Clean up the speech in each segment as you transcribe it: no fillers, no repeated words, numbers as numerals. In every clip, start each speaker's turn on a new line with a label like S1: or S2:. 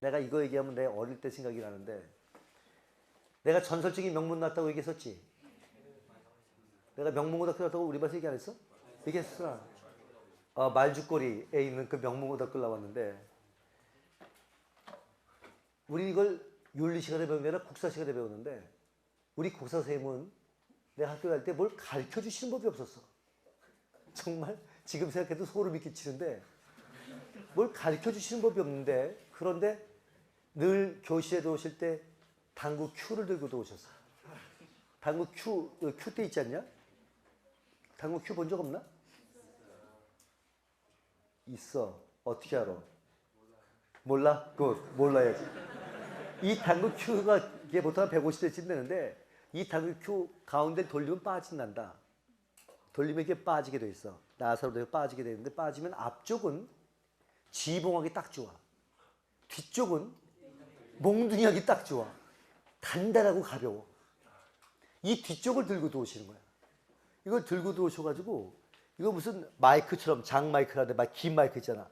S1: 내가 이거 얘기하면 내 어릴 때 생각이 나는데, 내가 전설적인 명문 나왔다고 얘기했었지. 내가 명문고등학교 나왔다고 우리 반에서 얘기 안 했어? 얘기했어. 말죽거리에 있는 그 명문고등학교 나왔는데, 우리 이걸 윤리 시간에 배우는 게 아니라 국사 시간에 배우는데, 우리 국사 선생님은 내가 학교 갈 때 뭘 가르쳐 주시는 법이 없었어. 정말 지금 생각해도 소름이 끼치는데, 뭘 가르쳐 주시는 법이 없는데, 그런데 늘 교실에 들어오실 때 당구 큐를 들고 들어오셨어. 당구 큐 때 있지 않냐? 당구 큐 본 적 없나? 있어. 어떻게 알아? 몰라? 굿. 몰라야지. 이 당구 큐가 이게 보통 한 150대쯤 되는데, 이 당구 큐 가운데 돌리면 빠진단다. 돌리면 이게 빠지게 돼 있어. 나사로 빠지게 되는데, 빠지면 앞쪽은 지붕하기 딱 좋아. 뒤쪽은 몽둥이하기 딱 좋아. 단단하고 가벼워. 이 뒤쪽을 들고 들어오시는 거야. 이걸 들고 들어오셔가지고, 이거 무슨 마이크처럼, 장 마이크라는데 긴 마이크 있잖아.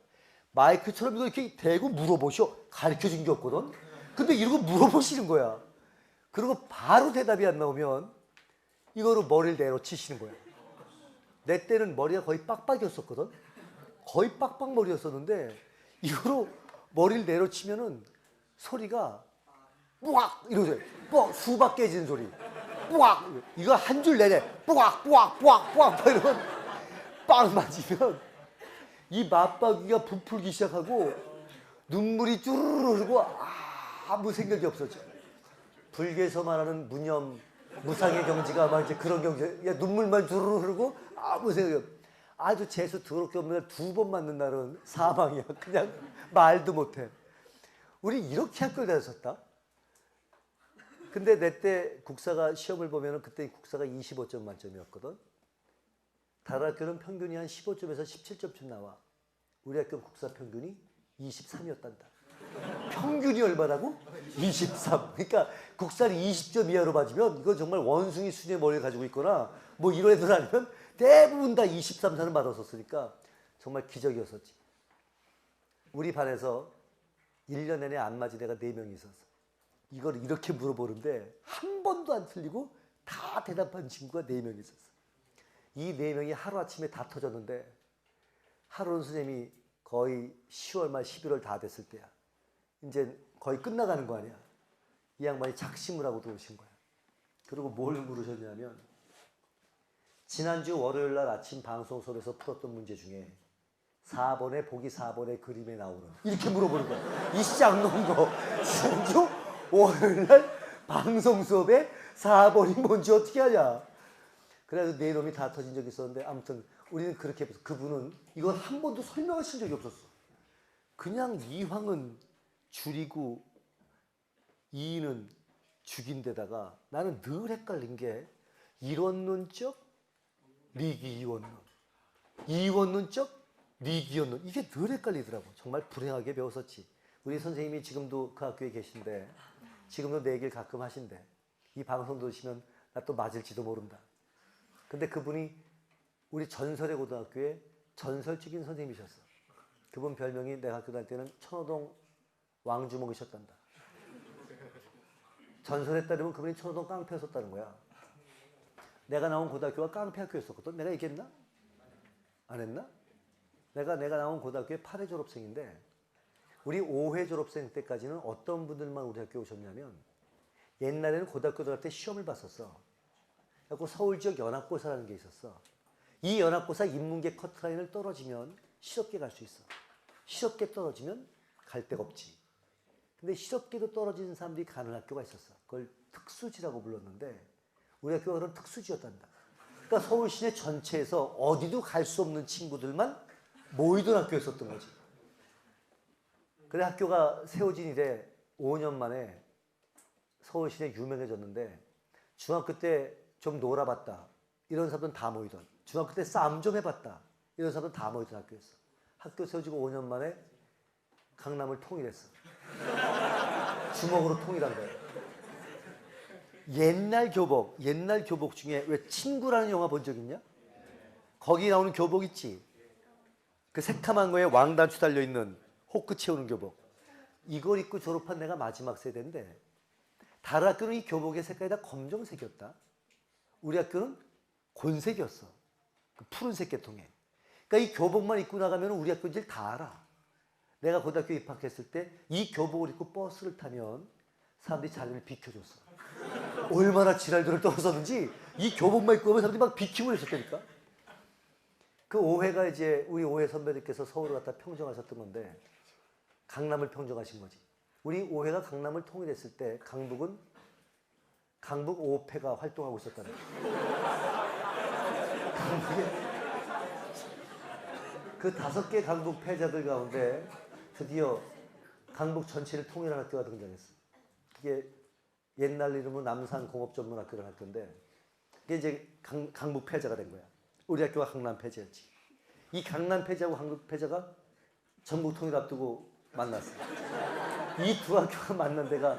S1: 마이크처럼 이거 이렇게 대고 물어보셔. 가르쳐 준 게 없거든. 근데 이러고 물어보시는 거야. 그리고 바로 대답이 안 나오면 이거로 머리를 내려치시는 거야. 내 때는 머리가 거의 빡빡이었었거든. 거의 빡빡머리였었는데, 이거로 머리를 내려치면은 소리가 뿌악 이러죠. 뿌악, 수박 깨지는 소리. 뿌악. 이거 한 줄 내내 뿌악 뿌악 뿌악 뿌악 이러면 빵 맞으면 이 맞박이가 부풀기 시작하고 눈물이 쭈르르 흐르고 아무 생각이 없어져. 불교에서 말하는 무념, 무상의 경지가 아마 이제 그런 경지. 눈물만 주르르 흐르고 아무 생각이 없어. 아주 재수 더럽게 없는 날 2번 맞는 날은 사망이야. 그냥 말도 못해. 우리 이렇게 학교를 다녔었다. 근데 내 때 국사가 시험을 보면 그때 국사가 25점 만점이었거든. 다른 학교는 평균이 한 15점에서 17점쯤 나와. 우리 학교 국사 평균이 23이었단다. 평균이 얼마라고? 23. 그러니까 국사를 20점 이하로 맞으면 이건 정말 원숭이 수준의 머리를 가지고 있거나 뭐 이런 애들 아니면 대부분 다 23, 4는 받았었으니까 정말 기적이었었지. 우리 반에서 1년 내내 안 맞은 애가 4명이 있었어. 이걸 이렇게 물어보는데 한 번도 안 틀리고 다 대답한 친구가 4명이 있었어. 이 4명이 하루아침에 다 터졌는데, 하루는 선생님이 거의 10월 말 11월 다 됐을 때야. 이제 거의 끝나가는 거 아니야. 이 양반이 작심을 하고 들어오신 거야. 그리고 뭘 물으셨냐면, 지난주 월요일 날 아침 방송 수업에서 풀었던 문제 중에 4번에 보기 4번의 그림에 나오는, 이렇게 물어보는 거야. 이 쌍 놓은 거. 지난주 월요일 날 방송 수업에 4번이 뭔지 어떻게 하냐. 그래서 네 놈이 다 터진 적이 있었는데, 아무튼 우리는 그렇게 해서 그분은 이건 한 번도 설명하신 적이 없었어. 그냥 이황은 줄이고 이인은 죽인 데다가 나는 늘 헷갈린 게 일원론적 리기이원론, 이원론적 리기원론, 이게 늘 헷갈리더라고. 정말 불행하게 배웠었지. 우리 선생님이 지금도 그 학교에 계신데, 지금도 내 얘기를 가끔 하신대. 이 방송 들으시면 나 또 맞을지도 모른다. 근데 그분이 우리 전설의 고등학교에 전설적인 선생님이셨어. 그분 별명이 내가 학교 다닐 때는 천호동 왕주먹이셨단다. 전설에 따르면 그분이 천호동 깡패였었다는 거야. 내가 나온 고등학교가 깡패 학교였었거든. 내가 얘기했나? 안 했나? 내가 나온 고등학교에 8회 졸업생인데, 우리 5회 졸업생 때까지는 어떤 분들만 우리 학교에 오셨냐면, 옛날에는 고등학교 들어갈 때 시험을 봤었어. 그래서 서울 지역 연합고사라는 게 있었어. 이 연합고사 인문계 커트라인을 떨어지면 실업계 갈 수 있어. 실업계 떨어지면 갈 데가 없지. 근데 실업계도 떨어지는 사람들이 가는 학교가 있었어. 그걸 특수지라고 불렀는데, 우리 학교가 그런 특수지였단다. 그러니까 서울 시내 전체에서 어디도 갈 수 없는 친구들만 모이던 학교였었던 거지. 그래 학교가 세워진 이래 5년 만에 서울 시내 유명해졌는데, 중학교 때 좀 놀아봤다 이런 사람들은 다 모이던, 중학교 때 싸움 좀 해봤다 이런 사람들은 다 모이던 학교였어. 학교 세워지고 5년 만에 강남을 통일했어. 주먹으로 통일한 거야. 옛날 교복 중에 왜 친구라는 영화 본 적 있냐? 거기 나오는 교복 있지? 그 새카만 거에 왕단추 달려있는 호크 채우는 교복. 이걸 입고 졸업한 내가 마지막 세대인데 다른 학교는 이 교복의 색깔이 다 검정색이었다. 우리 학교는 곤색이었어. 그 푸른색 계통에. 그러니까 이 교복만 입고 나가면 우리 학교인지 다 알아. 내가 고등학교 입학했을 때 이 교복을 입고 버스를 타면 사람들이 자리를 비켜줬어. 얼마나 지랄들을 떨었었는지 이 교복만 입고 오면 사람들이 막 비키고 그랬었다니까. 그 오해가 이제 우리 오해 선배들께서 서울을 갖다 평정하셨던 건데 강남을 평정하신 거지. 우리 오해가 강남을 통일했을 때 강북은 강북 5패가 활동하고 있었다는 거야. 그 5개 강북 패자들 가운데 드디어 강북 전체를 통일한 학교가 등장했어. 그게 옛날 이름으로 남산공업전문학교라는 학교인데 그게 이제 강북 패자가 된 거야. 우리 학교가 강남 패자였지. 이 강남 패자하고 강북 패자가 전북 통일 앞두고 만났어. 이 두 학교가 만난 데가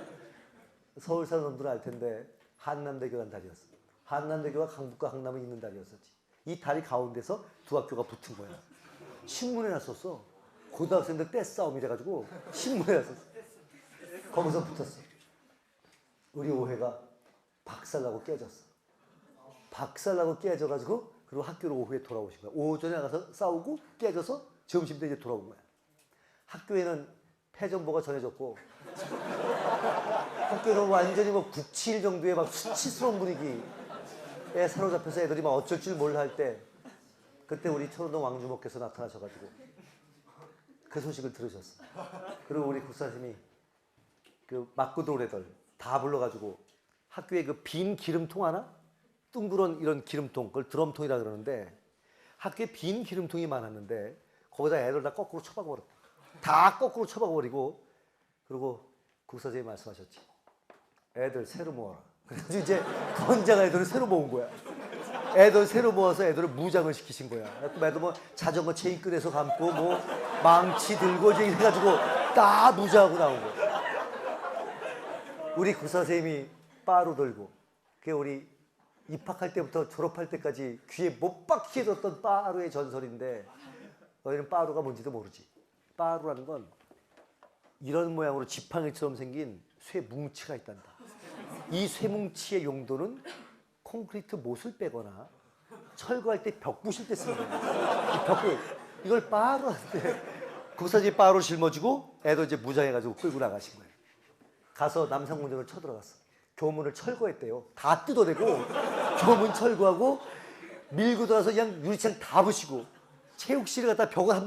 S1: 서울 사는 놈들은 알 텐데 한남대교라는 다리였어. 한남대교가 강북과 강남이 있는 다리였었지. 이 다리 가운데서 두 학교가 붙은 거야. 신문에 났었어. 고등학생들 떼싸움이래가지고 신문에 났었어. 거기서 붙었어. 우리 오해가 박살나고 깨졌어. 박살나고 깨져가지고 그리고 학교로 오후에 돌아오신 거야. 오전에 나가서 싸우고 깨져서 점심때 이제 돌아온 거야. 학교에는 패전보가 전해졌고 학교는 완전히 뭐 9.7 정도의 막 수치스러운 분위기에 사로잡혀서 애들이 막 어쩔 줄 몰라 할 때 그때 우리 초롱동 왕주목께서 나타나셔가지고 그 소식을 들으셨어. 그리고 우리 국사님이 그 맞고 들어올 애들 다 불러가지고 학교에 그 빈 기름통 하나? 둥그런 이런 기름통, 그걸 드럼통이라 그러는데 학교에 빈 기름통이 많았는데 거기다 애들 다 거꾸로 쳐박아버렸다. 다 거꾸로 쳐박아버리고 그리고 국사님이 말씀하셨지. 애들 새로 모아라. 그래서 이제 건장 애들을 새로 모은 거야. 애들 새로 모아서 애들을 무장을 시키신 거야. 애들 뭐 자전거 체인 끈에서 감고 뭐 망치 들고 이제 해가지고 다 무장하고 나온 거야. 우리 국사선생님이 바로 들고 그게 우리 입학할 때부터 졸업할 때까지 귀에 못 박히게 들었던 빠루의 전설인데 너희는 빠루가 뭔지도 모르지. 빠루라는 건 이런 모양으로 지팡이처럼 생긴 쇠 뭉치가 있단다. 이 쇠 뭉치의 용도는 콘크리트 못을 빼거나 철거할 때 벽 부실 때 쓰는 거야. 이 벽을 이걸 빠루하는데 국사지 빠루 짊어지고 애도 이제 무장해가지고 끌고 나가신 거예요. 가서 남산공장을 쳐들어갔어. 교문을 철거했대요. 다 뜯어내고 교문 철거하고 밀고 들어와서 그냥 유리창 다 부시고 체육실을 갖다 벽을 한